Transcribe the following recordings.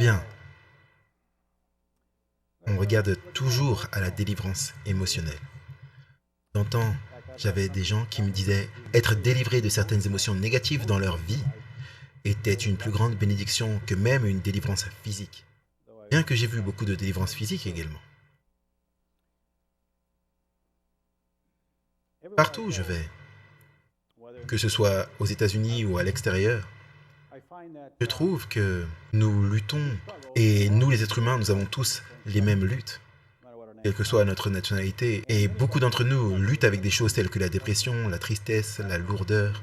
Bien, on regarde toujours à la délivrance émotionnelle. Longtemps, j'avais des gens qui me disaient être délivrés de certaines émotions négatives dans leur vie était une plus grande bénédiction que même une délivrance physique. Bien que j'ai vu beaucoup de délivrances physiques également. Partout où je vais, que ce soit aux États-Unis ou à l'extérieur, je trouve que nous luttons, et nous les êtres humains, nous avons tous les mêmes luttes, quelle que soit notre nationalité, et beaucoup d'entre nous luttent avec des choses telles que la dépression, la tristesse, la lourdeur,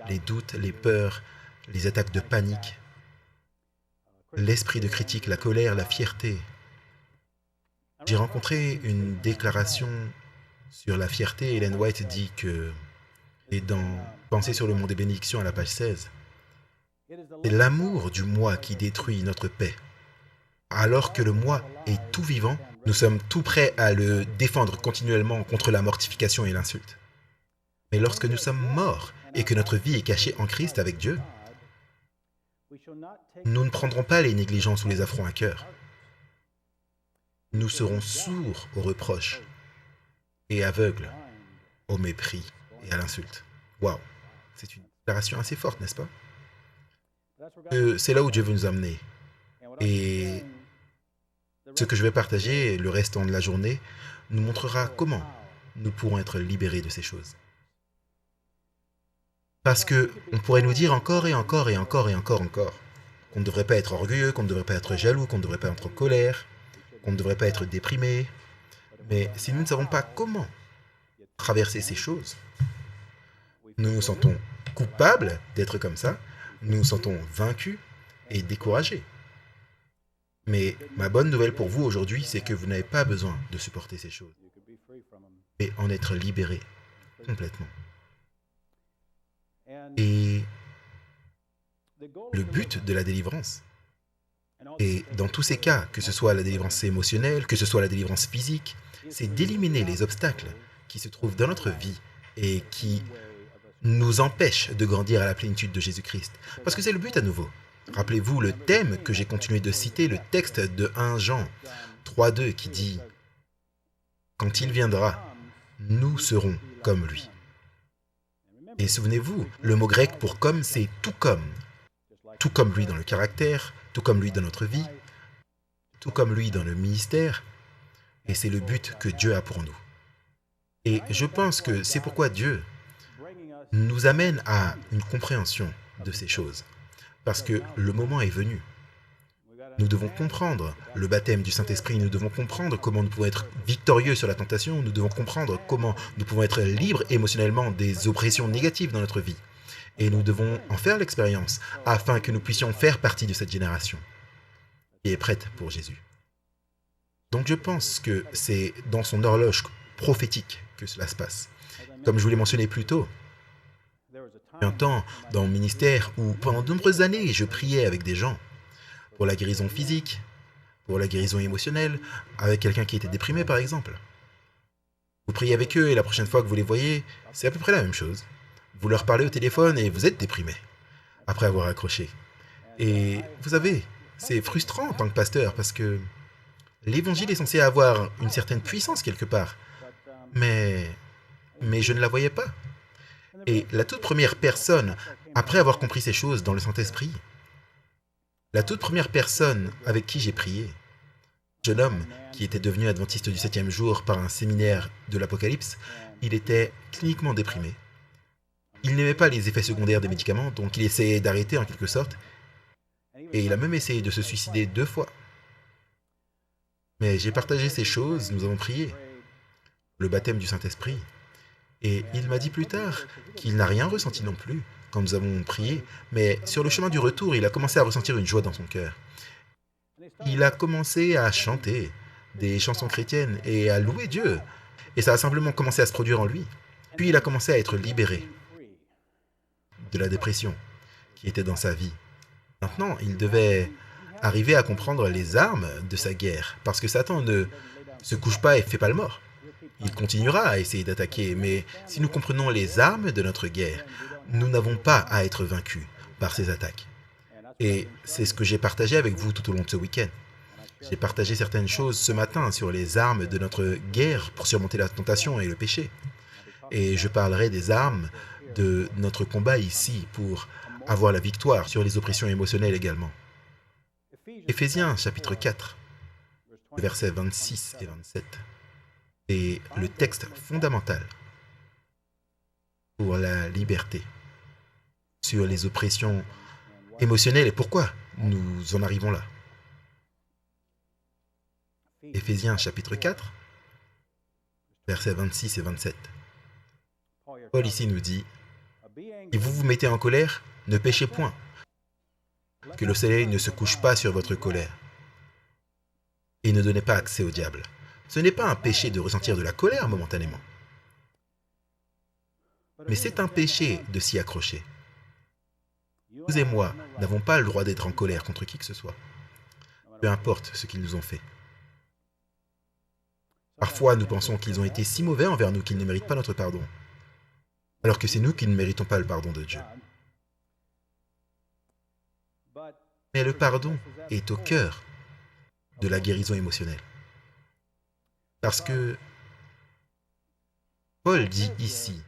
les doutes, les peurs, les attaques de panique, l'esprit de critique, la colère, la fierté. J'ai rencontré une déclaration sur la fierté. Ellen White dit que, et dans Penser sur le monde des bénédictions à la page 16, c'est l'amour du moi qui détruit notre paix. Alors que le moi est tout vivant, nous sommes tout prêts à le défendre continuellement contre la mortification et l'insulte. Mais lorsque nous sommes morts et que notre vie est cachée en Christ avec Dieu, nous ne prendrons pas les négligences ou les affronts à cœur. Nous serons sourds aux reproches et aveugles au mépris et à l'insulte. Waouh, c'est une déclaration assez forte, n'est-ce pas? C'est là où Dieu veut nous amener. Et ce que je vais partager le restant de la journée nous montrera comment nous pourrons être libérés de ces choses. Parce que on pourrait nous dire encore et encore et encore et encore qu'on ne devrait pas être orgueilleux, qu'on ne devrait pas être jaloux, qu'on ne devrait pas être en colère, qu'on ne devrait pas être déprimé. Mais si nous ne savons pas comment traverser ces choses, nous nous sentons coupables d'être comme ça, nous nous sentons vaincus et découragés. Mais ma bonne nouvelle pour vous aujourd'hui, c'est que vous n'avez pas besoin de supporter ces choses, mais en être libéré complètement. Et le but de la délivrance, et dans tous ces cas, que ce soit la délivrance émotionnelle, que ce soit la délivrance physique, c'est d'éliminer les obstacles qui se trouvent dans notre vie et qui nous empêchent de grandir à la plénitude de Jésus-Christ. Parce que c'est le but à nouveau. Rappelez-vous le thème que j'ai continué de citer, le texte de 1 Jean 3,2 qui dit « Quand il viendra, nous serons comme lui ». Et souvenez-vous, le mot grec pour « comme » c'est « tout comme ». Tout comme lui dans le caractère, tout comme lui dans notre vie, tout comme lui dans le ministère. Et c'est le but que Dieu a pour nous. Et je pense que c'est pourquoi Dieu nous amène à une compréhension de ces choses. Parce que le moment est venu. Nous devons comprendre le baptême du Saint-Esprit, nous devons comprendre comment nous pouvons être victorieux sur la tentation, nous devons comprendre comment nous pouvons être libres émotionnellement des oppressions négatives dans notre vie. Et nous devons en faire l'expérience afin que nous puissions faire partie de cette génération qui est prête pour Jésus. Donc je pense que c'est dans son horloge prophétique que cela se passe. Comme je vous l'ai mentionné plus tôt, il y a un temps dans mon ministère où pendant de nombreuses années, je priais avec des gens pour la guérison physique, pour la guérison émotionnelle, avec quelqu'un qui était déprimé par exemple. Vous priez avec eux et la prochaine fois que vous les voyez, c'est à peu près la même chose. Vous leur parlez au téléphone et vous êtes déprimé après avoir accroché. Et vous savez, c'est frustrant en tant que pasteur parce que l'évangile est censé avoir une certaine puissance quelque part. Mais je ne la voyais pas. Et la toute première personne, après avoir compris ces choses dans le Saint-Esprit, la toute première personne avec qui j'ai prié, jeune homme qui était devenu adventiste du 7e jour par un séminaire de l'Apocalypse, il était cliniquement déprimé. Il n'aimait pas les effets secondaires des médicaments, donc il essayait d'arrêter en quelque sorte. Et il a même essayé de se suicider 2 fois. Mais j'ai partagé ces choses, nous avons prié. Le baptême du Saint-Esprit. Et il m'a dit plus tard qu'il n'a rien ressenti non plus quand nous avons prié, mais sur le chemin du retour, il a commencé à ressentir une joie dans son cœur. Il a commencé à chanter des chansons chrétiennes et à louer Dieu. Et ça a simplement commencé à se produire en lui. Puis il a commencé à être libéré de la dépression qui était dans sa vie. Maintenant, il devait arriver à comprendre les armes de sa guerre, parce que Satan ne se couche pas et fait pas le mort. Il continuera à essayer d'attaquer, mais si nous comprenons les armes de notre guerre, nous n'avons pas à être vaincus par ces attaques. Et c'est ce que j'ai partagé avec vous tout au long de ce week-end. J'ai partagé certaines choses ce matin sur les armes de notre guerre pour surmonter la tentation et le péché. Et je parlerai des armes de notre combat ici pour avoir la victoire sur les oppressions émotionnelles également. Éphésiens chapitre 4, versets 26 et 27. C'est le texte fondamental pour la liberté sur les oppressions émotionnelles et pourquoi nous en arrivons là. Éphésiens chapitre 4, versets 26 et 27. Paul ici nous dit, « Si vous vous mettez en colère, ne péchez point, que le soleil ne se couche pas sur votre colère, et ne donnez pas accès au diable. » Ce n'est pas un péché de ressentir de la colère momentanément, mais c'est un péché de s'y accrocher. Vous et moi n'avons pas le droit d'être en colère contre qui que ce soit, peu importe ce qu'ils nous ont fait. Parfois, nous pensons qu'ils ont été si mauvais envers nous qu'ils ne méritent pas notre pardon, alors que c'est nous qui ne méritons pas le pardon de Dieu. Mais le pardon est au cœur de la guérison émotionnelle. Parce que Paul dit ici,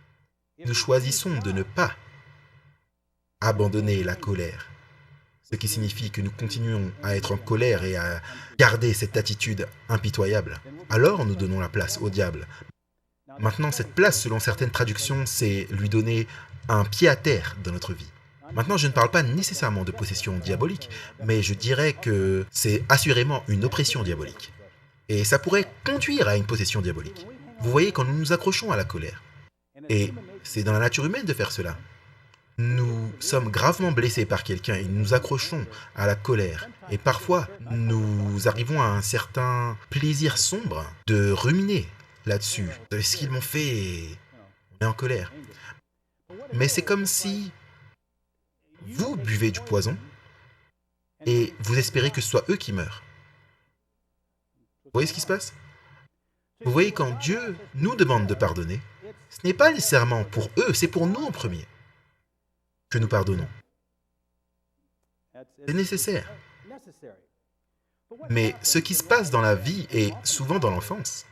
nous choisissons de ne pas abandonner la colère, ce qui signifie que nous continuons à être en colère et à garder cette attitude impitoyable. Alors nous donnons la place au diable. Maintenant, cette place, selon certaines traductions, c'est lui donner un pied à terre dans notre vie. Maintenant, je ne parle pas nécessairement de possession diabolique, mais je dirais que c'est assurément une oppression diabolique. Et ça pourrait conduire à une possession diabolique. Vous voyez, quand nous nous accrochons à la colère, et c'est dans la nature humaine de faire cela, nous sommes gravement blessés par quelqu'un et nous nous accrochons à la colère. Et parfois, nous arrivons à un certain plaisir sombre de ruminer là-dessus. Ce qu'ils m'ont fait, on est en colère. Mais c'est comme si vous buvez du poison et vous espérez que ce soit eux qui meurent. Vous voyez ce qui se passe? Vous voyez, quand Dieu nous demande de pardonner, ce n'est pas nécessairement pour eux, c'est pour nous en premier que nous pardonnons. C'est nécessaire. Mais ce qui se passe dans la vie et souvent dans l'enfance,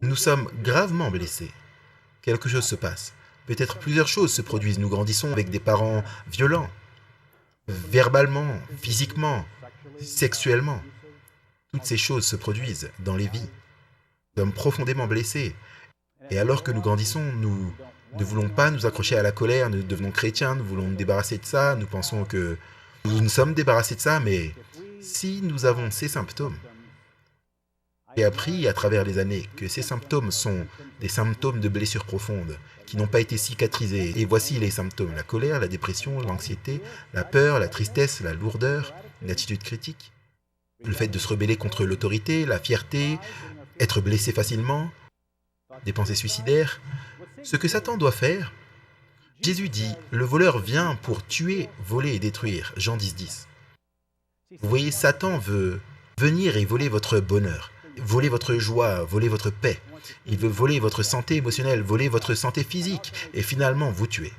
nous sommes gravement blessés. Quelque chose se passe. Peut-être plusieurs choses se produisent. Nous grandissons avec des parents violents, verbalement, physiquement, sexuellement. Toutes ces choses se produisent dans les vies. Nous sommes profondément blessés. Et alors que nous grandissons, nous ne voulons pas nous accrocher à la colère, nous devenons chrétiens, nous voulons nous débarrasser de ça, nous pensons que nous nous sommes débarrassés de ça, mais si nous avons ces symptômes, j'ai appris à travers les années que ces symptômes sont des symptômes de blessures profondes qui n'ont pas été cicatrisés. Et voici les symptômes: la colère, la dépression, l'anxiété, la peur, la tristesse, la lourdeur, une attitude critique, le fait de se rebeller contre l'autorité, la fierté, être blessé facilement, des pensées suicidaires. Ce que Satan doit faire, Jésus dit, le voleur vient pour tuer, voler et détruire. Jean 10, 10. Vous voyez, Satan veut venir et voler votre bonheur, voler votre joie, voler votre paix. Il veut voler votre santé émotionnelle, voler votre santé physique et finalement vous tuer.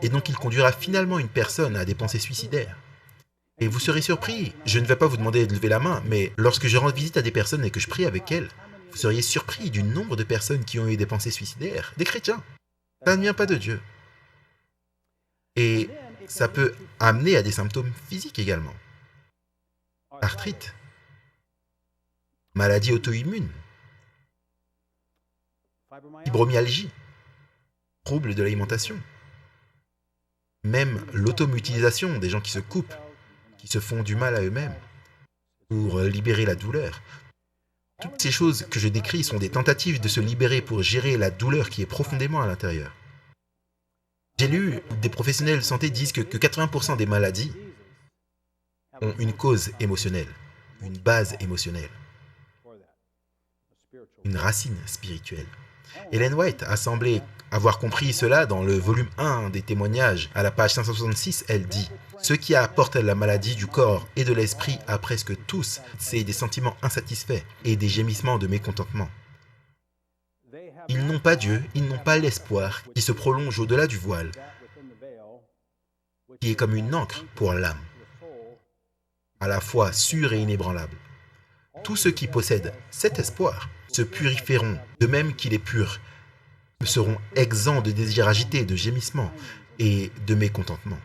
Et donc il conduira finalement une personne à des pensées suicidaires. Et vous serez surpris, je ne vais pas vous demander de lever la main, mais lorsque je rends visite à des personnes et que je prie avec elles, vous seriez surpris du nombre de personnes qui ont eu des pensées suicidaires, des chrétiens. Ça ne vient pas de Dieu. Et ça peut amener à des symptômes physiques également. Arthrite, maladie auto-immune, fibromyalgie, troubles de l'alimentation, même l'automutilation, des gens qui se coupent, qui se font du mal à eux-mêmes pour libérer la douleur. Toutes ces choses que je décris sont des tentatives de se libérer pour gérer la douleur qui est profondément à l'intérieur. J'ai lu, des professionnels de santé disent que 80% des maladies ont une cause émotionnelle, une base émotionnelle, une racine spirituelle. Ellen White a semblé avoir compris cela dans le volume 1 des témoignages. À la page 566, elle dit « Ce qui apporte la maladie du corps et de l'esprit à presque tous, c'est des sentiments insatisfaits et des gémissements de mécontentement. Ils n'ont pas Dieu, ils n'ont pas l'espoir qui se prolonge au-delà du voile, qui est comme une encre pour l'âme. à la fois sûr et inébranlable. Tous ceux qui possèdent cet espoir se purifieront, de même qu'il est pur, seront exempts de désirs agités, de gémissements et de mécontentement.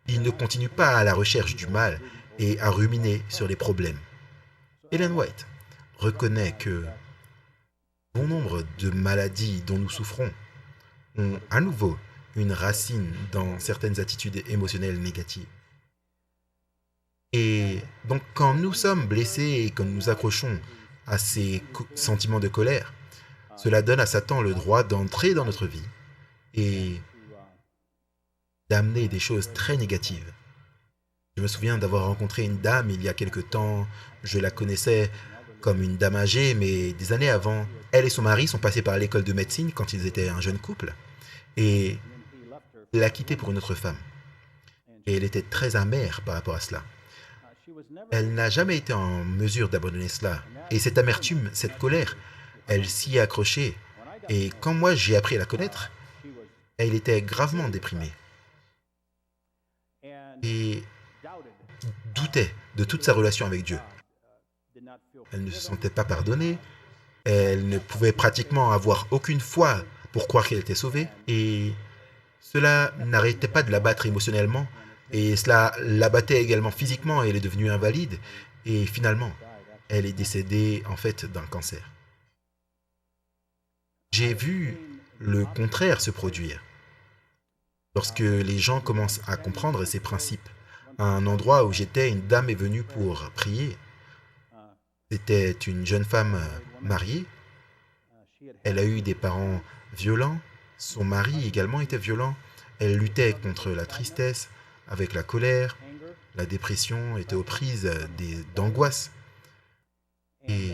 Ils ne continuent pas à la recherche du mal et à ruminer sur les problèmes. Ellen White reconnaît que bon nombre de maladies dont nous souffrons ont à nouveau une racine dans certaines attitudes émotionnelles négatives. Et donc quand nous sommes blessés et que nous nous accrochons à ces sentiments de colère, cela donne à Satan le droit d'entrer dans notre vie et d'amener des choses très négatives. Je me souviens d'avoir rencontré une dame il y a quelque temps. Je la connaissais comme une dame âgée, mais des années avant, elle et son mari sont passés par l'école de médecine quand ils étaient un jeune couple. Et il l'a quittée pour une autre femme. Et elle était très amère par rapport à cela. Elle n'a jamais été en mesure d'abandonner cela. Et cette amertume, cette colère, elle s'y est accrochée. Et quand moi j'ai appris à la connaître, elle était gravement déprimée. Et doutait de toute sa relation avec Dieu. Elle ne se sentait pas pardonnée. Elle ne pouvait pratiquement avoir aucune foi pour croire qu'elle était sauvée. Et cela n'arrêtait pas de l'abattre émotionnellement. Et cela l'abattait également physiquement. Elle est devenue invalide. Et finalement, elle est décédée en fait d'un cancer. J'ai vu le contraire se produire. Lorsque les gens commencent à comprendre ces principes. À un endroit où j'étais, une dame est venue pour prier. C'était une jeune femme mariée. Elle a eu des parents violents. Son mari également était violent. Elle luttait contre la tristesse, avec la colère. La dépression était aux prises d'angoisse. Et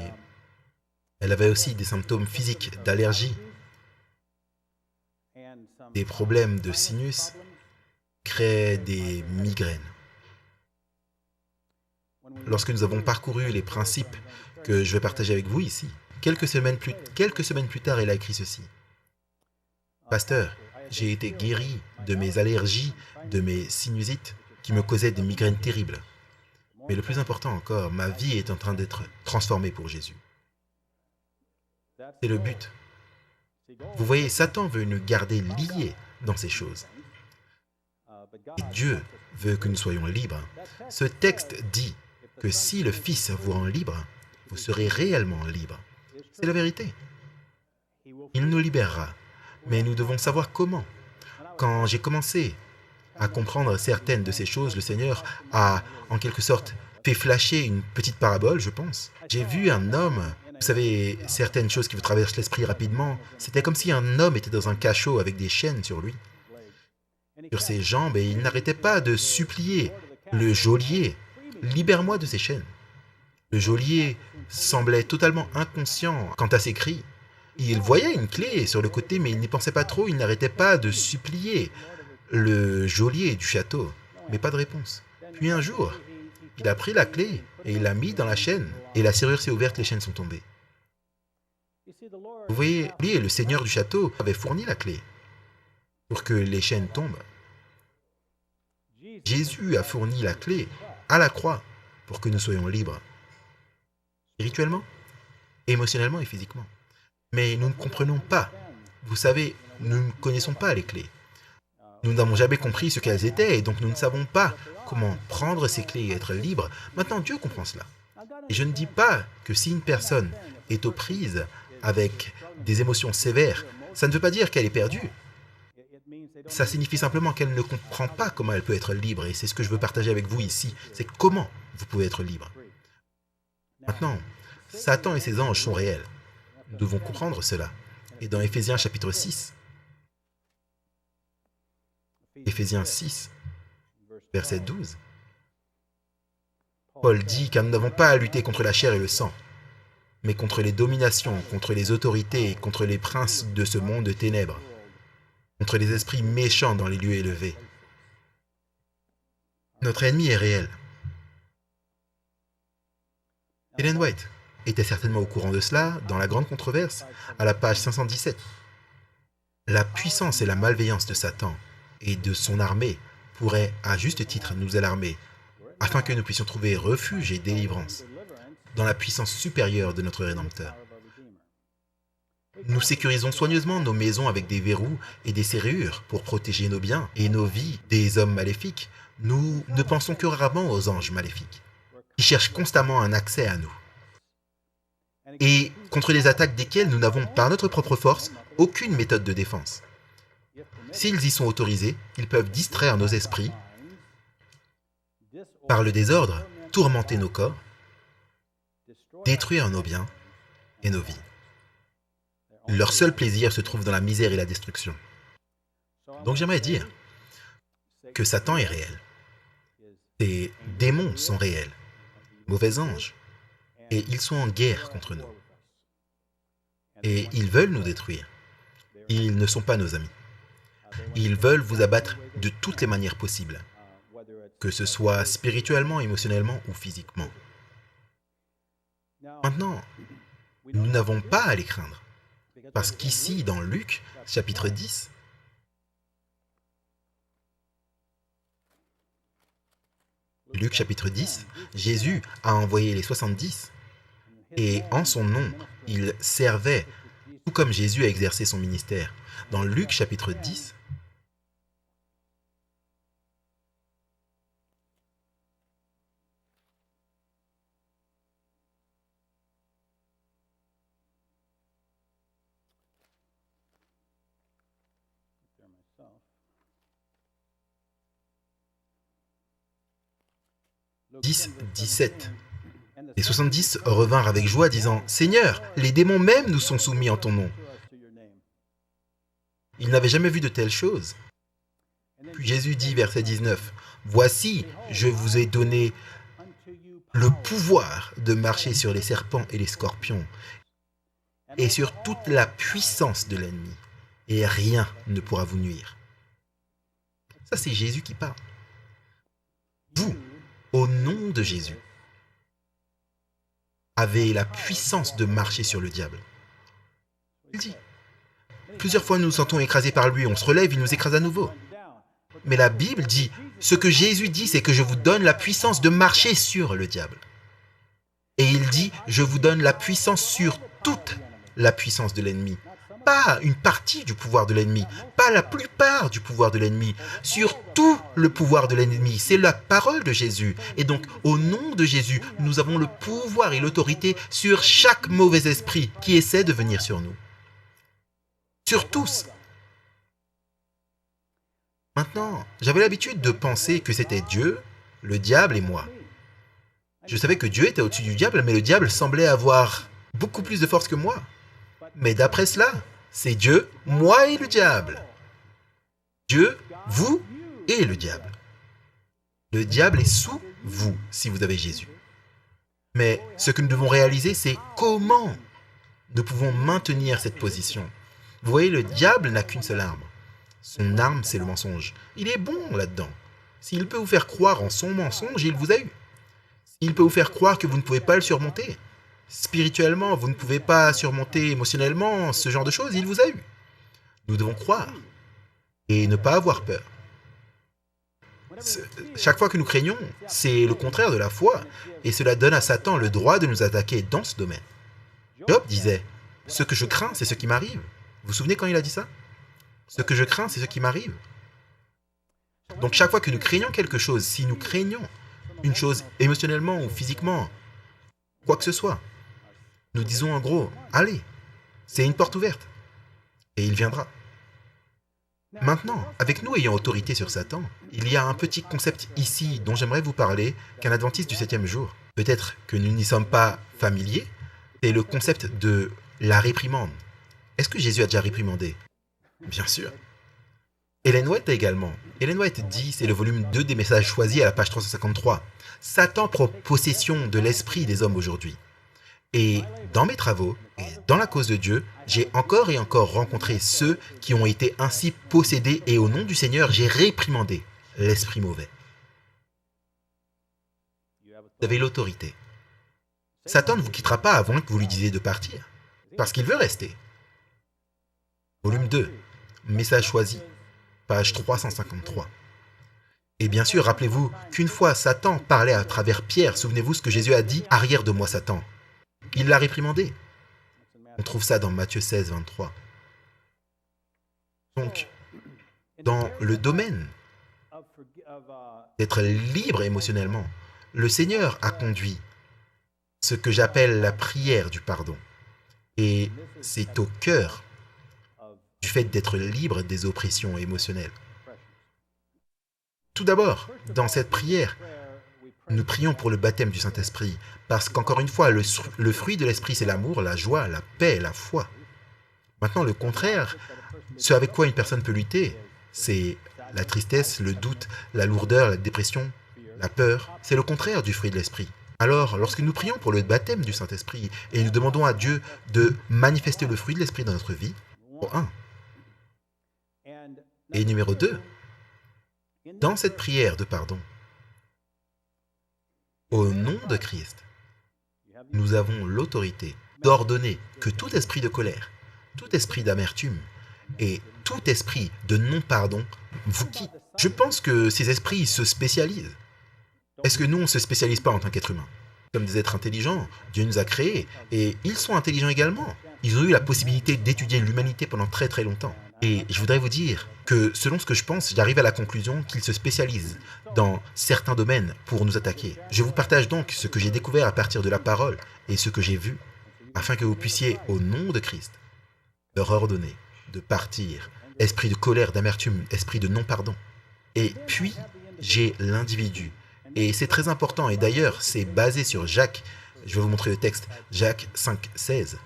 elle avait aussi des symptômes physiques d'allergie, des problèmes de sinus, créaient des migraines. Lorsque nous avons parcouru les principes que je vais partager avec vous ici, quelques semaines plus tard, elle a écrit ceci. Pasteur, j'ai été guéri de mes allergies, de mes sinusites qui me causaient des migraines terribles. Mais le plus important encore, ma vie est en train d'être transformée pour Jésus. C'est le but. Vous voyez, Satan veut nous garder liés dans ces choses. Et Dieu veut que nous soyons libres. Ce texte dit que si le Fils vous rend libre, vous serez réellement libre. C'est la vérité. Il nous libérera. Mais nous devons savoir comment. Quand j'ai commencé à comprendre certaines de ces choses, le Seigneur a, en quelque sorte, fait flasher une petite parabole, je pense. J'ai vu un homme, vous savez, certaines choses qui vous traversent l'esprit rapidement, c'était comme si un homme était dans un cachot avec des chaînes sur lui, sur ses jambes, et il n'arrêtait pas de supplier le geôlier, « Libère-moi de ces chaînes ». Le geôlier semblait totalement inconscient quant à ses cris. Il voyait une clé sur le côté, mais il n'y pensait pas trop, il n'arrêtait pas de supplier le geôlier du château, mais pas de réponse. Puis un jour, il a pris la clé et il l'a mis dans la chaîne, et la serrure s'est ouverte, les chaînes sont tombées. Vous voyez, lui, le seigneur du château avait fourni la clé pour que les chaînes tombent. Jésus a fourni la clé à la croix pour que nous soyons libres, spirituellement, émotionnellement et physiquement. Mais nous ne comprenons pas. Vous savez, nous ne connaissons pas les clés. Nous n'avons jamais compris ce qu'elles étaient et donc nous ne savons pas comment prendre ces clés et être libre. Maintenant, Dieu comprend cela. Et je ne dis pas que si une personne est aux prises avec des émotions sévères, ça ne veut pas dire qu'elle est perdue. Ça signifie simplement qu'elle ne comprend pas comment elle peut être libre. Et c'est ce que je veux partager avec vous ici. C'est comment vous pouvez être libre. Maintenant, Satan et ses anges sont réels. Nous devons comprendre cela. Et dans Éphésiens chapitre 6, Éphésiens 6, verset 12, Paul dit car nous n'avons pas à lutter contre la chair et le sang, mais contre les dominations, contre les autorités, contre les princes de ce monde de ténèbres, contre les esprits méchants dans les lieux élevés. Notre ennemi est réel. Ellen White était certainement au courant de cela dans la grande controverse, à la page 517. La puissance et la malveillance de Satan et de son armée pourraient, à juste titre, nous alarmer afin que nous puissions trouver refuge et délivrance dans la puissance supérieure de notre Rédempteur. Nous sécurisons soigneusement nos maisons avec des verrous et des serrures pour protéger nos biens et nos vies des hommes maléfiques. Nous ne pensons que rarement aux anges maléfiques, qui cherchent constamment un accès à nous, et contre les attaques desquelles nous n'avons, par notre propre force, aucune méthode de défense. S'ils y sont autorisés, ils peuvent distraire nos esprits par le désordre, tourmenter nos corps, détruire nos biens et nos vies. Leur seul plaisir se trouve dans la misère et la destruction. Donc j'aimerais dire que Satan est réel. Ces démons sont réels, mauvais anges, et ils sont en guerre contre nous. Et ils veulent nous détruire. Ils ne sont pas nos amis. Ils veulent vous abattre de toutes les manières possibles, que ce soit spirituellement, émotionnellement ou physiquement. Maintenant, nous n'avons pas à les craindre. Parce qu'ici, dans Luc, chapitre 10, Jésus a envoyé les 70 et en son nom, ils servaient, tout comme Jésus a exercé son ministère. Dans Luc chapitre 10, « 17. Les 70 revinrent avec joie, disant, « Seigneur, les démons même nous sont soumis en ton nom. » Ils n'avaient jamais vu de telles choses. Puis Jésus dit, verset 19, « Voici, je vous ai donné le pouvoir de marcher sur les serpents et les scorpions, et sur toute la puissance de l'ennemi, et rien ne pourra vous nuire. » Ça, c'est Jésus qui parle. Vous, au nom de Jésus, avez la puissance de marcher sur le diable. Il dit. Plusieurs fois, nous nous sentons écrasés par lui. On se relève, il nous écrase à nouveau. Mais la Bible dit, ce que Jésus dit, c'est que je vous donne la puissance de marcher sur le diable. Et il dit, je vous donne la puissance sur toute la puissance de l'ennemi. Pas une partie du pouvoir de l'ennemi, pas la plupart du pouvoir de l'ennemi, sur tout le pouvoir de l'ennemi. C'est la parole de Jésus. Et donc, au nom de Jésus, nous avons le pouvoir et l'autorité sur chaque mauvais esprit qui essaie de venir sur nous. Sur tous. Maintenant, j'avais l'habitude de penser que c'était Dieu, le diable et moi. Je savais que Dieu était au-dessus du diable, mais le diable semblait avoir beaucoup plus de force que moi. Mais d'après cela, c'est Dieu, moi et le diable. Dieu, vous et le diable. Le diable est sous vous si vous avez Jésus. Mais ce que nous devons réaliser, c'est comment nous pouvons maintenir cette position. Vous voyez, le diable n'a qu'une seule arme. Son arme, c'est le mensonge. Il est bon là-dedans. S'il peut vous faire croire en son mensonge, il vous a eu. S'il peut vous faire croire que vous ne pouvez pas le surmonter, spirituellement, vous ne pouvez pas surmonter émotionnellement ce genre de choses, il vous a eu. Nous devons croire et ne pas avoir peur. Chaque fois que nous craignons, c'est le contraire de la foi, et cela donne à Satan le droit de nous attaquer dans ce domaine. Job disait, « Ce que je crains, c'est ce qui m'arrive. » Vous vous souvenez quand il a dit ça? « Ce que je crains, c'est ce qui m'arrive. » Donc chaque fois que nous craignons quelque chose, si nous craignons une chose émotionnellement ou physiquement, quoi que ce soit, nous disons en gros, « Allez, c'est une porte ouverte. » Et il viendra. Maintenant, avec nous ayant autorité sur Satan, il y a un petit concept ici dont j'aimerais vous parler qu'un adventiste du 7e jour. Peut-être que nous n'y sommes pas familiers, c'est le concept de la réprimande. Est-ce que Jésus a déjà réprimandé? Bien sûr. Ellen White également. Ellen White dit, c'est le volume 2 des messages choisis à la page 353. Satan prend possession de l'esprit des hommes aujourd'hui. Et dans mes travaux, et dans la cause de Dieu, j'ai encore et encore rencontré ceux qui ont été ainsi possédés et au nom du Seigneur, j'ai réprimandé l'esprit mauvais. Vous avez l'autorité. Satan ne vous quittera pas avant que vous lui disiez de partir, parce qu'il veut rester. Volume 2, message choisi, page 353. Et bien sûr, rappelez-vous qu'une fois Satan parlait à travers Pierre, souvenez-vous ce que Jésus a dit, « Arrière de moi, Satan ». Il l'a réprimandé. On trouve ça dans Matthieu 16, 23. Donc, dans le domaine d'être libre émotionnellement, le Seigneur a conduit ce que j'appelle la prière du pardon. Et c'est au cœur du fait d'être libre des oppressions émotionnelles. Tout d'abord, dans cette prière, nous prions pour le baptême du Saint-Esprit, parce qu'encore une fois, le fruit de l'Esprit, c'est l'amour, la joie, la paix, la foi. Maintenant, le contraire, ce avec quoi une personne peut lutter, c'est la tristesse, le doute, la lourdeur, la dépression, la peur. C'est le contraire du fruit de l'Esprit. Alors, lorsque nous prions pour le baptême du Saint-Esprit et nous demandons à Dieu de manifester le fruit de l'Esprit dans notre vie, numéro 1. Et numéro 2, dans cette prière de pardon, au nom de Christ, nous avons l'autorité d'ordonner que tout esprit de colère, tout esprit d'amertume et tout esprit de non-pardon vous quitte. Je pense que ces esprits se spécialisent. Est-ce que nous, on ne se spécialise pas en tant qu'être humain? Comme des êtres intelligents, Dieu nous a créés et ils sont intelligents également. Ils ont eu la possibilité d'étudier l'humanité pendant très très longtemps. Et je voudrais vous dire que selon ce que je pense, j'arrive à la conclusion qu'ils se spécialisent dans certains domaines pour nous attaquer. Je vous partage donc ce que j'ai découvert à partir de la parole et ce que j'ai vu, afin que vous puissiez, au nom de Christ, leur ordonner de partir, esprit de colère, d'amertume, esprit de non-pardon. Et puis, j'ai l'individu. Et c'est très important, et d'ailleurs, c'est basé sur Jacques, je vais vous montrer le texte, Jacques 5, 16.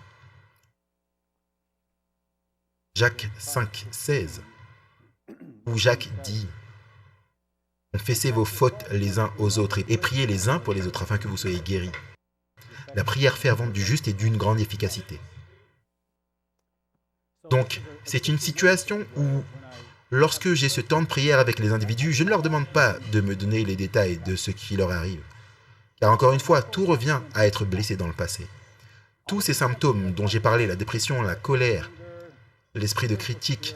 Jacques 5, 16, où Jacques dit « Confessez vos fautes les uns aux autres et priez les uns pour les autres afin que vous soyez guéris. La prière fervente du juste est d'une grande efficacité. » Donc, c'est une situation où, lorsque j'ai ce temps de prière avec les individus, je ne leur demande pas de me donner les détails de ce qui leur arrive. Car encore une fois, tout revient à être blessé dans le passé. Tous ces symptômes dont j'ai parlé, la dépression, la colère, l'esprit de critique,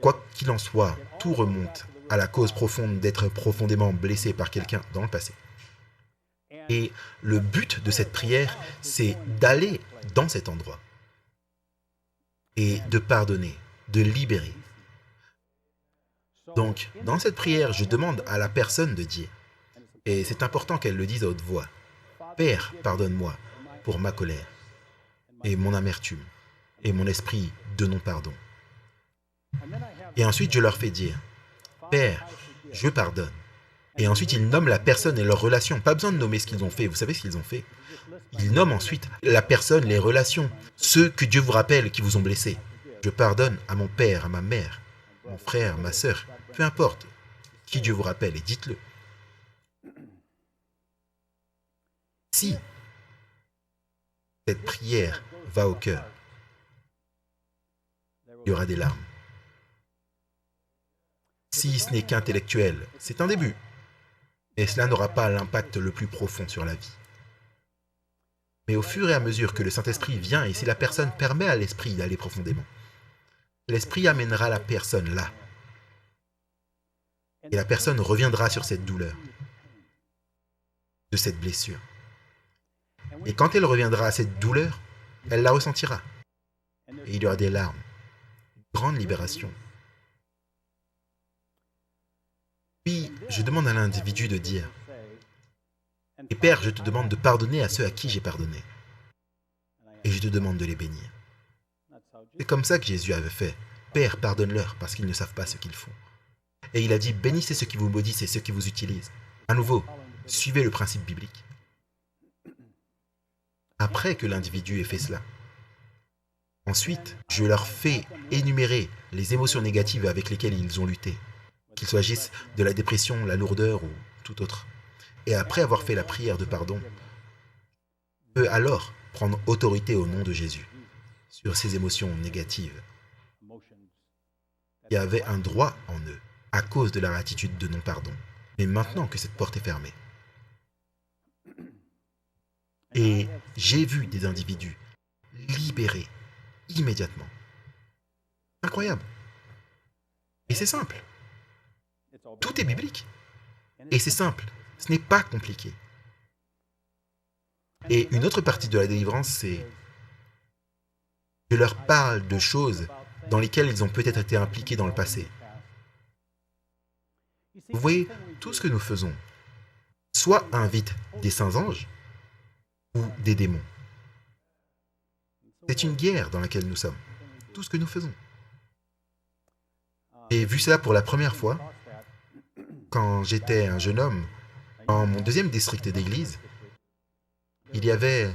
quoi qu'il en soit, tout remonte à la cause profonde d'être profondément blessé par quelqu'un dans le passé. Et le but de cette prière, c'est d'aller dans cet endroit et de pardonner, de libérer. Donc, dans cette prière, je demande à la personne de dire, et c'est important qu'elle le dise à haute voix, « Père, pardonne-moi pour ma colère et mon amertume et mon esprit de non-pardon. » Et ensuite, je leur fais dire, « Père, je pardonne. » Et ensuite, ils nomment la personne et leur relation. Pas besoin de nommer ce qu'ils ont fait. Vous savez ce qu'ils ont fait? Ils nomment ensuite la personne, les relations, ceux que Dieu vous rappelle qui vous ont blessé. Je pardonne à mon père, à ma mère, mon frère, ma sœur, peu importe qui Dieu vous rappelle, et dites-le. Si cette prière va au cœur, il y aura des larmes. Si ce n'est qu'intellectuel, c'est un début. Et cela n'aura pas l'impact le plus profond sur la vie. Mais au fur et à mesure que le Saint-Esprit vient, et si la personne permet à l'Esprit d'aller profondément, l'Esprit amènera la personne là. Et la personne reviendra sur cette douleur, de cette blessure. Et quand elle reviendra à cette douleur, elle la ressentira. Et il y aura des larmes, une grande libération. Puis, je demande à l'individu de dire, « Et Père, je te demande de pardonner à ceux à qui j'ai pardonné. Et je te demande de les bénir. » C'est comme ça que Jésus avait fait. « Père, pardonne-leur parce qu'ils ne savent pas ce qu'ils font. » Et il a dit, « Bénissez ceux qui vous maudissent et ceux qui vous utilisent. » À nouveau, suivez le principe biblique. Après que l'individu ait fait cela, ensuite, je leur fais énumérer les émotions négatives avec lesquelles ils ont lutté, qu'il s'agisse de la dépression, la lourdeur ou tout autre. Et après avoir fait la prière de pardon, je peux alors prendre autorité au nom de Jésus sur ces émotions négatives qui avaient un droit en eux à cause de leur attitude de non-pardon. Mais maintenant que cette porte est fermée, et j'ai vu des individus libérés immédiatement. Incroyable. Et c'est simple. Tout est biblique. Et c'est simple, ce n'est pas compliqué. Et une autre partie de la délivrance, c'est je leur parle de choses dans lesquelles ils ont peut-être été impliqués dans le passé. Vous voyez, tout ce que nous faisons, soit invite des saints anges ou des démons. C'est une guerre dans laquelle nous sommes. Tout ce que nous faisons. J'ai vu cela pour la première fois quand j'étais un jeune homme. Dans mon deuxième district d'église, il y avait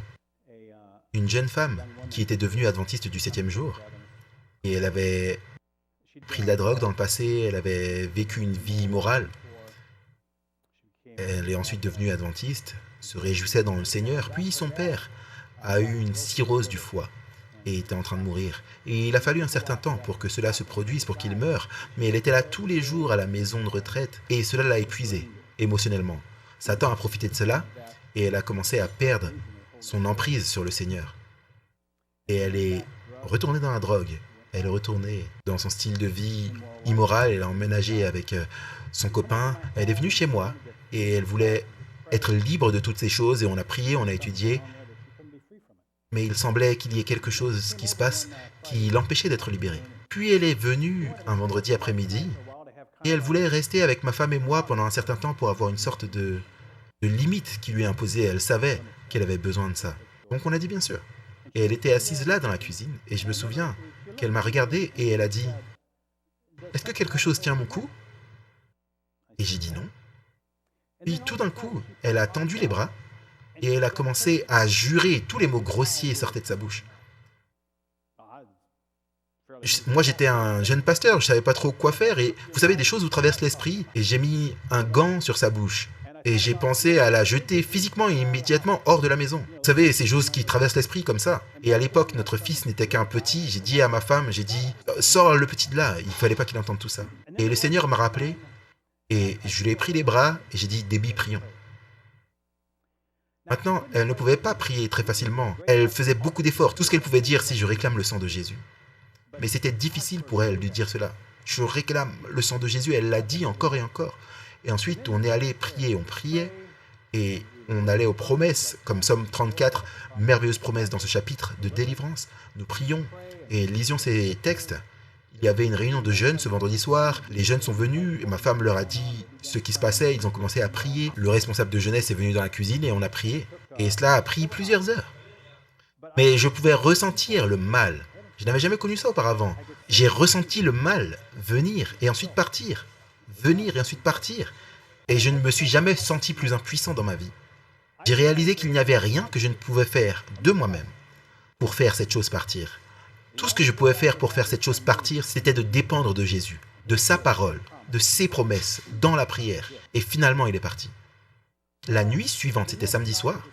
une jeune femme qui était devenue adventiste du 7e jour. Et elle avait pris de la drogue dans le passé, elle avait vécu une vie immorale. Elle est ensuite devenue adventiste, se réjouissait dans le Seigneur, puis son père a eu une cirrhose du foie et était en train de mourir. Et il a fallu un certain temps pour que cela se produise, pour qu'il meure, mais elle était là tous les jours à la maison de retraite et cela l'a épuisée émotionnellement. Satan a profité de cela et elle a commencé à perdre son emprise sur le Seigneur. Et elle est retournée dans la drogue, elle est retournée dans son style de vie immoral, elle a emménagé avec son copain, elle est venue chez moi et elle voulait être libre de toutes ces choses et on a prié, on a étudié, mais il semblait qu'il y ait quelque chose qui se passe qui l'empêchait d'être libérée. Puis elle est venue un vendredi après-midi et elle voulait rester avec ma femme et moi pendant un certain temps pour avoir une sorte de limite qui lui est imposée. Elle savait qu'elle avait besoin de ça. Donc on a dit bien sûr. Et elle était assise là dans la cuisine et je me souviens qu'elle m'a regardé et elle a dit « Est-ce que quelque chose tient mon cou ?» Et j'ai dit non. Puis tout d'un coup, elle a tendu les bras et elle a commencé à jurer. Tous les mots grossiers sortaient de sa bouche. Moi, j'étais un jeune pasteur, je savais pas trop quoi faire et vous savez, des choses vous traversent l'esprit et j'ai mis un gant sur sa bouche. Et j'ai pensé à la jeter physiquement et immédiatement hors de la maison. Vous savez, ces choses qui traversent l'esprit comme ça. Et à l'époque, notre fils n'était qu'un petit. J'ai dit à ma femme, j'ai dit, sors le petit de là. Il fallait pas qu'il entende tout ça. Et le Seigneur m'a rappelé et je lui ai pris les bras et j'ai dit, Déby, prions. Maintenant, elle ne pouvait pas prier très facilement. Elle faisait beaucoup d'efforts. Tout ce qu'elle pouvait dire, c'est je réclame le sang de Jésus. Mais c'était difficile pour elle de dire cela. Je réclame le sang de Jésus. Elle l'a dit encore et encore. Et ensuite, on est allé prier, on priait, et on allait aux promesses, comme Somme 34, merveilleuse promesse dans ce chapitre de délivrance. Nous prions et lisions ces textes. Il y avait une réunion de jeunes ce vendredi soir, les jeunes sont venus, et ma femme leur a dit ce qui se passait, ils ont commencé à prier. Le responsable de jeunesse est venu dans la cuisine et on a prié. Et cela a pris plusieurs heures. Mais je pouvais ressentir le mal. Je n'avais jamais connu ça auparavant. J'ai ressenti le mal venir et ensuite partir. Venir et ensuite partir. Et je ne me suis jamais senti plus impuissant dans ma vie. J'ai réalisé qu'il n'y avait rien que je ne pouvais faire de moi-même pour faire cette chose partir. Tout ce que je pouvais faire pour faire cette chose partir, c'était de dépendre de Jésus, de sa parole, de ses promesses, dans la prière. Et finalement, il est parti. La nuit suivante, c'était samedi soir,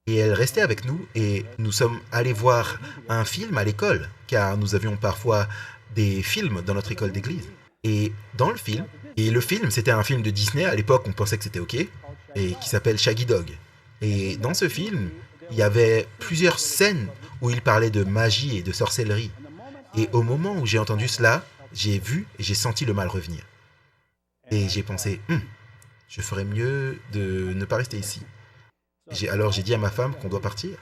et elle restait avec nous, et nous sommes allés voir un film à l'école, car nous avions parfois des films dans notre école d'église. Et dans le film, c'était un film de Disney, à l'époque on pensait que c'était ok, et qui s'appelle Shaggy Dog. Et dans ce film, il y avait plusieurs scènes où il parlait de magie et de sorcellerie. Et au moment où j'ai entendu cela, j'ai vu et j'ai senti le mal revenir. Et j'ai pensé, je ferais mieux de ne pas rester ici. Alors j'ai dit à ma femme qu'on doit partir.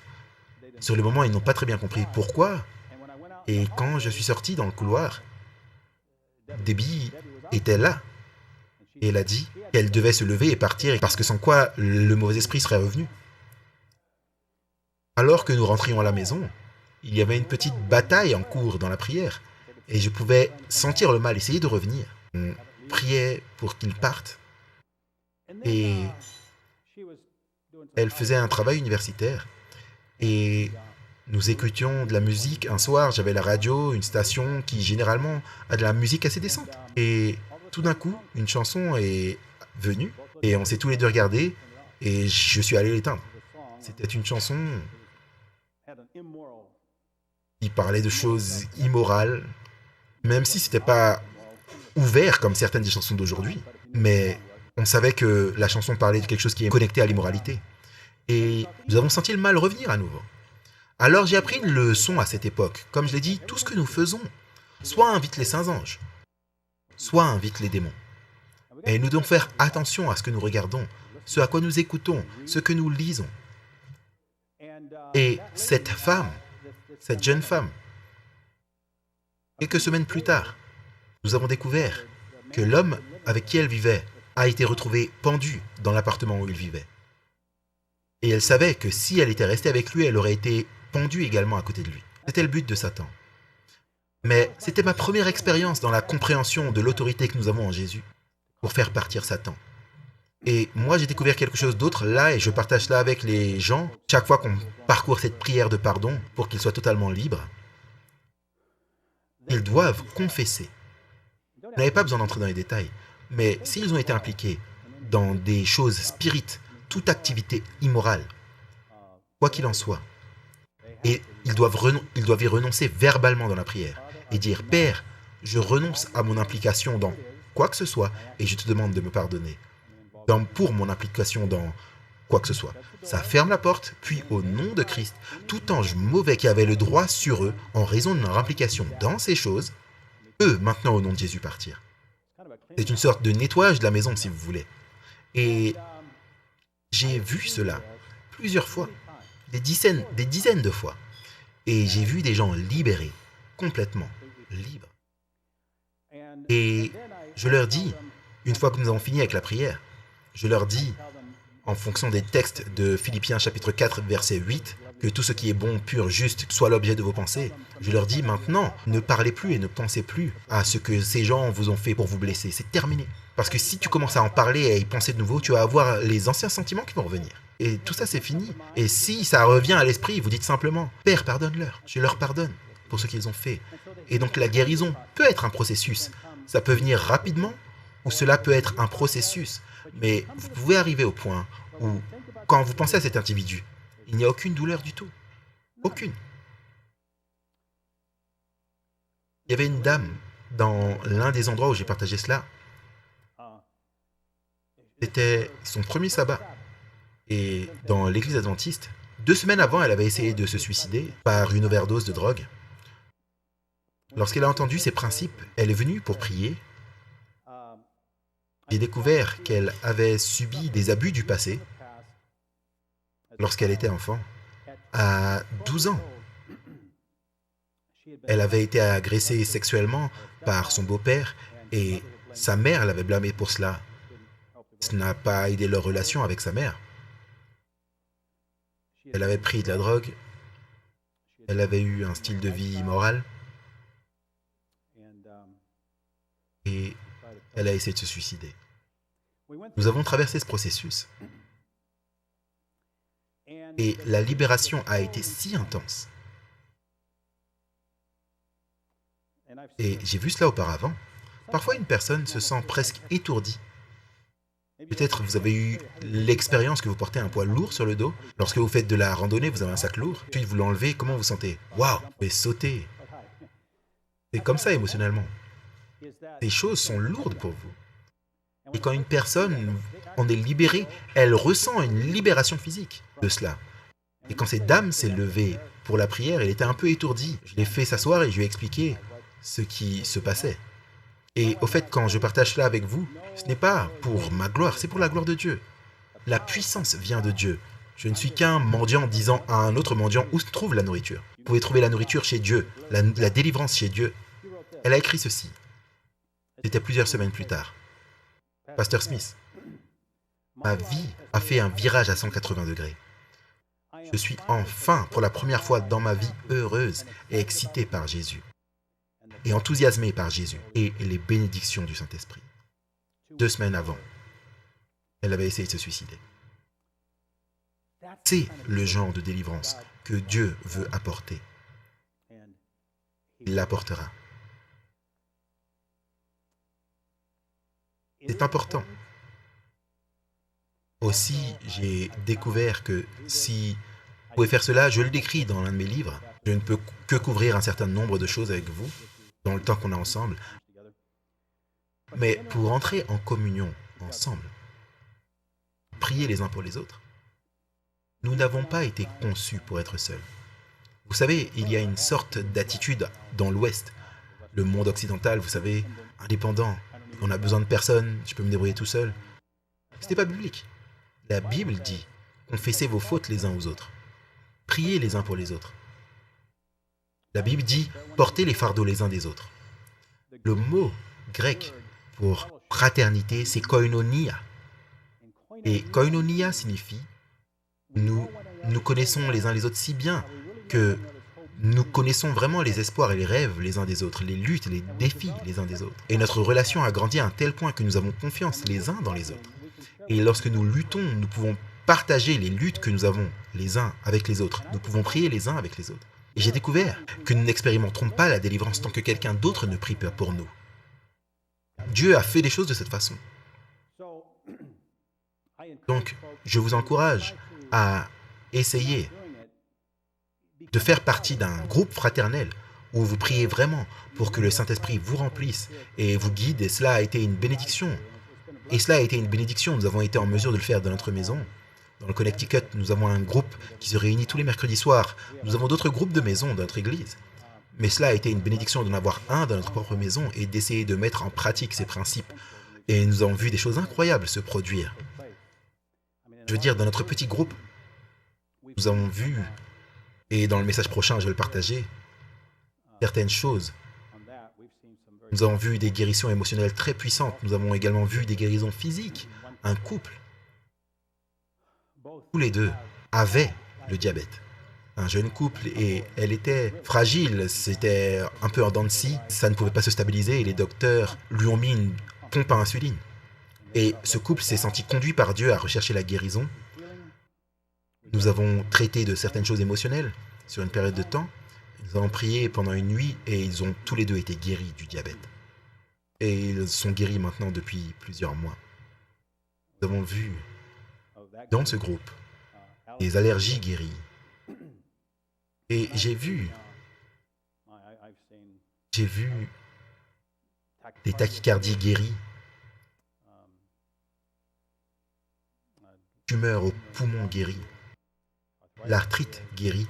Sur le moment, ils n'ont pas très bien compris pourquoi. Et quand je suis sorti dans le couloir, Déby était là. Et elle a dit qu'elle devait se lever et partir parce que sans quoi le mauvais esprit serait revenu. Alors que nous rentrions à la maison, il y avait une petite bataille en cours dans la prière. Et je pouvais sentir le mal essayer de revenir. On priait pour qu'il parte. Et elle faisait un travail universitaire. Et nous écoutions de la musique. Un soir, j'avais la radio, une station qui généralement a de la musique assez décente. Et tout d'un coup, une chanson est venue. Et on s'est tous les deux regardés. Et je suis allé l'éteindre. C'était une chanson qui parlait de choses immorales, même si c'était pas ouvert comme certaines des chansons d'aujourd'hui, mais on savait que la chanson parlait de quelque chose qui est connecté à l'immoralité. Et nous avons senti le mal revenir à nouveau. Alors j'ai appris une leçon à cette époque. Comme je l'ai dit, tout ce que nous faisons, soit invite les saints anges, soit invite les démons. Et nous devons faire attention à ce que nous regardons, ce à quoi nous écoutons, ce que nous lisons. Et cette femme, cette jeune femme, quelques semaines plus tard, nous avons découvert que l'homme avec qui elle vivait a été retrouvé pendu dans l'appartement où il vivait. Et elle savait que si elle était restée avec lui, elle aurait été pendue également à côté de lui. C'était le but de Satan. Mais c'était ma première expérience dans la compréhension de l'autorité que nous avons en Jésus pour faire partir Satan. Et moi, j'ai découvert quelque chose d'autre là et je partage cela avec les gens. Chaque fois qu'on parcourt cette prière de pardon pour qu'ils soient totalement libres, ils doivent confesser. Vous n'avez pas besoin d'entrer dans les détails, mais s'ils ont été impliqués dans des choses spirites, toute activité immorale, quoi qu'il en soit, et ils doivent y renoncer verbalement dans la prière et dire « Père, je renonce à mon implication dans quoi que ce soit et je te demande de me pardonner pour mon implication dans quoi que ce soit. » Ça ferme la porte, puis au nom de Christ, tout ange mauvais qui avait le droit sur eux en raison de leur implication dans ces choses, eux, maintenant au nom de Jésus, partir. C'est une sorte de nettoyage de la maison, si vous voulez. Et j'ai vu cela plusieurs fois, des dizaines de fois. Et j'ai vu des gens libérés, complètement libres. Et je leur dis, une fois que nous avons fini avec la prière, je leur dis, en fonction des textes de Philippiens chapitre 4, verset 8, que tout ce qui est bon, pur, juste soit l'objet de vos pensées. Je leur dis maintenant, ne parlez plus et ne pensez plus à ce que ces gens vous ont fait pour vous blesser. C'est terminé. Parce que si tu commences à en parler et à y penser de nouveau, tu vas avoir les anciens sentiments qui vont revenir. Et tout ça, c'est fini. Et si ça revient à l'esprit, vous dites simplement, « Père, pardonne-leur. Je leur pardonne pour ce qu'ils ont fait. » Et donc la guérison peut être un processus. Ça peut venir rapidement ou cela peut être un processus. Mais vous pouvez arriver au point où, quand vous pensez à cet individu, il n'y a aucune douleur du tout. Aucune. Il y avait une dame dans l'un des endroits où j'ai partagé cela. C'était son premier sabbat. Et dans l'église adventiste, 2 semaines avant, elle avait essayé de se suicider par une overdose de drogue. Lorsqu'elle a entendu ces principes, elle est venue pour prier. J'ai découvert qu'elle avait subi des abus du passé lorsqu'elle était enfant. À 12 ans, elle avait été agressée sexuellement par son beau-père et sa mère l'avait blâmée pour cela. Ça n'a pas aidé leur relation avec sa mère. Elle avait pris de la drogue, elle avait eu un style de vie immoral et elle a essayé de se suicider. Nous avons traversé ce processus et la libération a été si intense. Et j'ai vu cela auparavant. Parfois, une personne se sent presque étourdie. Peut-être vous avez eu l'expérience que vous portez un poids lourd sur le dos. Lorsque vous faites de la randonnée, vous avez un sac lourd, puis vous l'enlevez, comment vous sentez? Waouh, vous pouvez sauter. C'est comme ça émotionnellement. Ces choses sont lourdes pour vous. Et quand une personne en est libérée, elle ressent une libération physique de cela. Et quand cette dame s'est levée pour la prière, elle était un peu étourdie. Je l'ai fait s'asseoir et je lui ai expliqué ce qui se passait. Et au fait, quand je partage cela avec vous, ce n'est pas pour ma gloire, c'est pour la gloire de Dieu. La puissance vient de Dieu. Je ne suis qu'un mendiant disant à un autre mendiant où se trouve la nourriture. Vous pouvez trouver la nourriture chez Dieu, la délivrance chez Dieu. Elle a écrit ceci. C'était plusieurs semaines plus tard. Pasteur Smith, ma vie a fait un virage à 180 degrés. Je suis enfin, pour la première fois dans ma vie, heureuse et excitée par Jésus. Et enthousiasmée par Jésus et les bénédictions du Saint-Esprit. 2 semaines avant, elle avait essayé de se suicider. C'est le genre de délivrance que Dieu veut apporter. Il l'apportera. C'est important. Aussi, j'ai découvert que si vous pouvez faire cela, je le décris dans l'un de mes livres. Je ne peux que couvrir un certain nombre de choses avec vous dans le temps qu'on a ensemble. Mais pour entrer en communion ensemble, prier les uns pour les autres, nous n'avons pas été conçus pour être seuls. Vous savez, il y a une sorte d'attitude dans l'Ouest, le monde occidental, vous savez, indépendant. on n'a besoin de personne, je peux me débrouiller tout seul. Ce n'est pas biblique. La Bible dit, confessez vos fautes les uns aux autres. Priez les uns pour les autres. La Bible dit, portez les fardeaux les uns des autres. Le mot grec pour fraternité, c'est koinonia. Et koinonia signifie, nous connaissons les uns les autres si bien que nous connaissons vraiment les espoirs et les rêves les uns des autres, les luttes, les défis les uns des autres. Et notre relation a grandi à un tel point que nous avons confiance les uns dans les autres. Et lorsque nous luttons, nous pouvons partager les luttes que nous avons les uns avec les autres. Nous pouvons prier les uns avec les autres. Et j'ai découvert que nous n'expérimenterons pas la délivrance tant que quelqu'un d'autre ne prie pour nous. Dieu a fait des choses de cette façon. Donc, je vous encourage à essayer de faire partie d'un groupe fraternel où vous priez vraiment pour que le Saint-Esprit vous remplisse et vous guide. Et cela a été une bénédiction. Et cela a été une bénédiction. Nous avons été en mesure de le faire dans notre maison. Dans le Connecticut, nous avons un groupe qui se réunit tous les mercredis soirs. Nous avons d'autres groupes de maisons dans notre église. Mais cela a été une bénédiction d'en avoir un dans notre propre maison et d'essayer de mettre en pratique ces principes. Et nous avons vu des choses incroyables se produire. Je veux dire, dans notre petit groupe, nous avons vu, et dans le message prochain, je vais le partager, certaines choses. Nous avons vu des guérisons émotionnelles très puissantes. Nous avons également vu des guérisons physiques. Un couple, tous les deux, avaient le diabète. Un jeune couple, et elle était fragile, c'était un peu en dents de scie, ça ne pouvait pas se stabiliser et les docteurs lui ont mis une pompe à insuline. Et ce couple s'est senti conduit par Dieu à rechercher la guérison. Nous avons traité de certaines choses émotionnelles sur une période de temps. Nous avons prié pendant une nuit et ils ont tous les deux été guéris du diabète. Et ils sont guéris maintenant depuis plusieurs mois. Nous avons vu dans ce groupe des allergies guéries. Et j'ai vu des tachycardies guéries, tumeurs aux poumons guéries, l'arthrite guérie,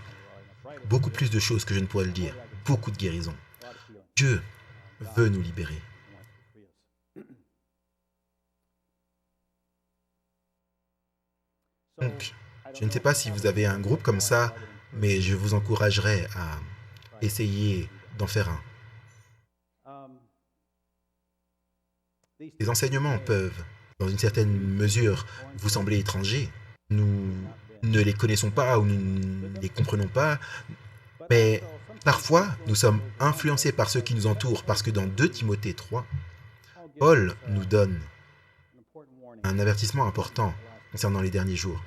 beaucoup plus de choses que je ne pourrais le dire, beaucoup de guérisons. Dieu veut nous libérer. Donc, je ne sais pas si vous avez un groupe comme ça, mais je vous encouragerais à essayer d'en faire un. Ces enseignements peuvent, dans une certaine mesure, vous sembler étrangers. Nous ne les connaissons pas ou nous ne les comprenons pas, mais parfois, nous sommes influencés par ceux qui nous entourent, parce que dans 2 Timothée 3, Paul nous donne un avertissement important concernant les derniers jours.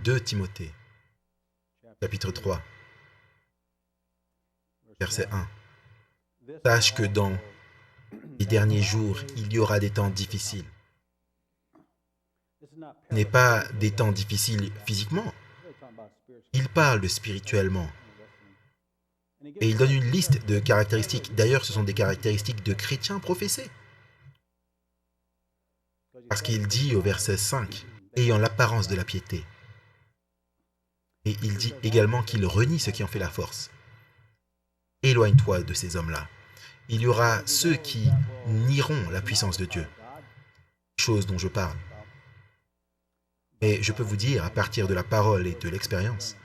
2 Timothée, chapitre 3, verset 1. Sache que dans les derniers jours, il y aura des temps difficiles. Ce n'est pas des temps difficiles physiquement. Il parle spirituellement. Et il donne une liste de caractéristiques. D'ailleurs, ce sont des caractéristiques de chrétiens professés. Parce qu'il dit au verset 5, « Ayant l'apparence de la piété ». Et il dit également qu'il renie ceux qui en fait la force. Éloigne-toi de ces hommes-là. Il y aura ceux qui nieront la puissance de Dieu. Chose dont je parle. Et je peux vous dire, à partir de la parole et de l'expérience,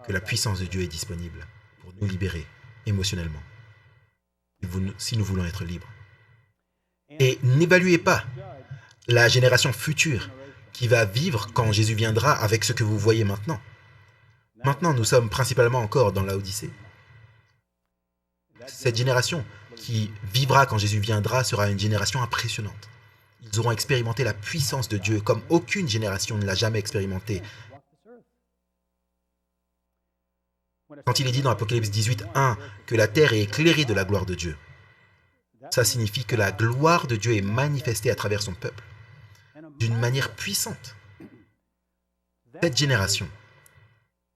que la puissance de Dieu est disponible pour nous libérer émotionnellement, si nous voulons être libres. Et n'évaluez pas la génération future qui va vivre quand Jésus viendra avec ce que vous voyez maintenant. Maintenant, nous sommes principalement encore dans l'Odyssée. Cette génération qui vivra quand Jésus viendra sera une génération impressionnante. Ils auront expérimenté la puissance de Dieu comme aucune génération ne l'a jamais expérimenté. Quand il est dit dans Apocalypse 18:1 que la terre est éclairée de la gloire de Dieu, ça signifie que la gloire de Dieu est manifestée à travers son peuple d'une manière puissante. Cette génération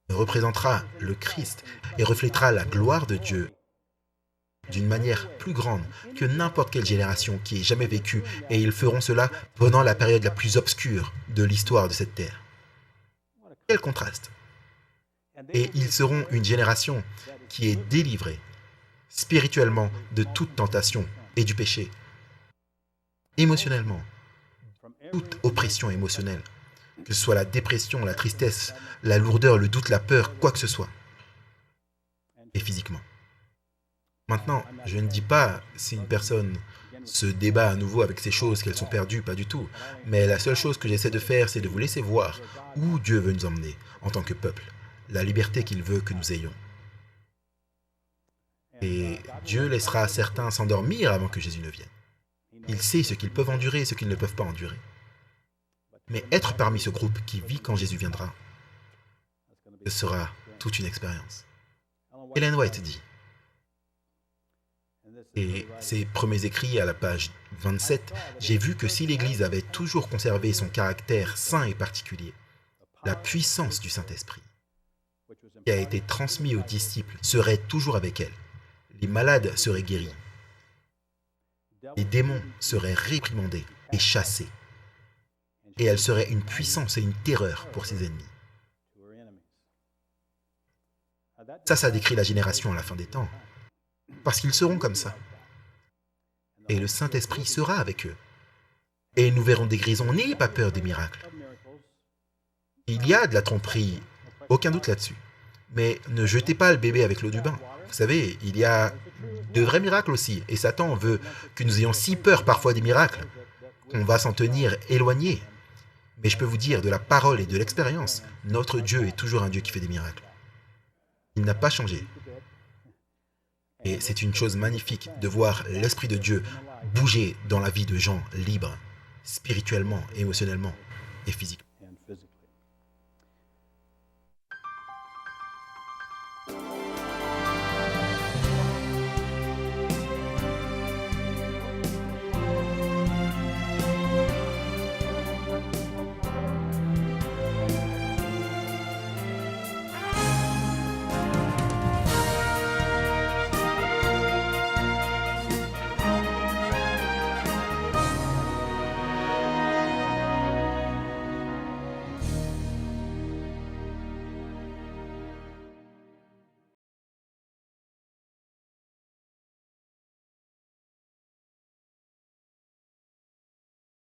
représentera le Christ et reflétera la gloire de Dieu d'une manière plus grande que n'importe quelle génération qui ait jamais vécu, et ils feront cela pendant la période la plus obscure de l'histoire de cette terre. Quel contraste! Et ils seront une génération qui est délivrée, spirituellement de toute tentation et du péché, émotionnellement, toute oppression émotionnelle, que ce soit la dépression, la tristesse, la lourdeur, le doute, la peur, quoi que ce soit, et physiquement. Maintenant, je ne dis pas si une personne se débat à nouveau avec ces choses qu'elles sont perdues, pas du tout. Mais la seule chose que j'essaie de faire, c'est de vous laisser voir où Dieu veut nous emmener en tant que peuple, la liberté qu'il veut que nous ayons. Et Dieu laissera certains s'endormir avant que Jésus ne vienne. Il sait ce qu'ils peuvent endurer et ce qu'ils ne peuvent pas endurer. Mais être parmi ce groupe qui vit quand Jésus viendra, ce sera toute une expérience. Ellen White dit, et ses premiers écrits à la page 27, j'ai vu que si l'Église avait toujours conservé son caractère saint et particulier, la puissance du Saint-Esprit qui a été transmise aux disciples serait toujours avec elle. Les malades seraient guéris. Les démons seraient réprimandés et chassés. Et elle serait une puissance et une terreur pour ses ennemis. Ça décrit la génération à la fin des temps. Parce qu'ils seront comme ça. Et le Saint-Esprit sera avec eux. Et nous verrons des guérisons. N'ayez pas peur des miracles. Il y a de la tromperie, aucun doute là-dessus. Mais ne jetez pas le bébé avec l'eau du bain. Vous savez, il y a de vrais miracles aussi. Et Satan veut que nous ayons si peur parfois des miracles qu'on va s'en tenir éloigné. Mais je peux vous dire, de la parole et de l'expérience, notre Dieu est toujours un Dieu qui fait des miracles. Il n'a pas changé. Et c'est une chose magnifique de voir l'Esprit de Dieu bouger dans la vie de gens libres, spirituellement, émotionnellement et physiquement.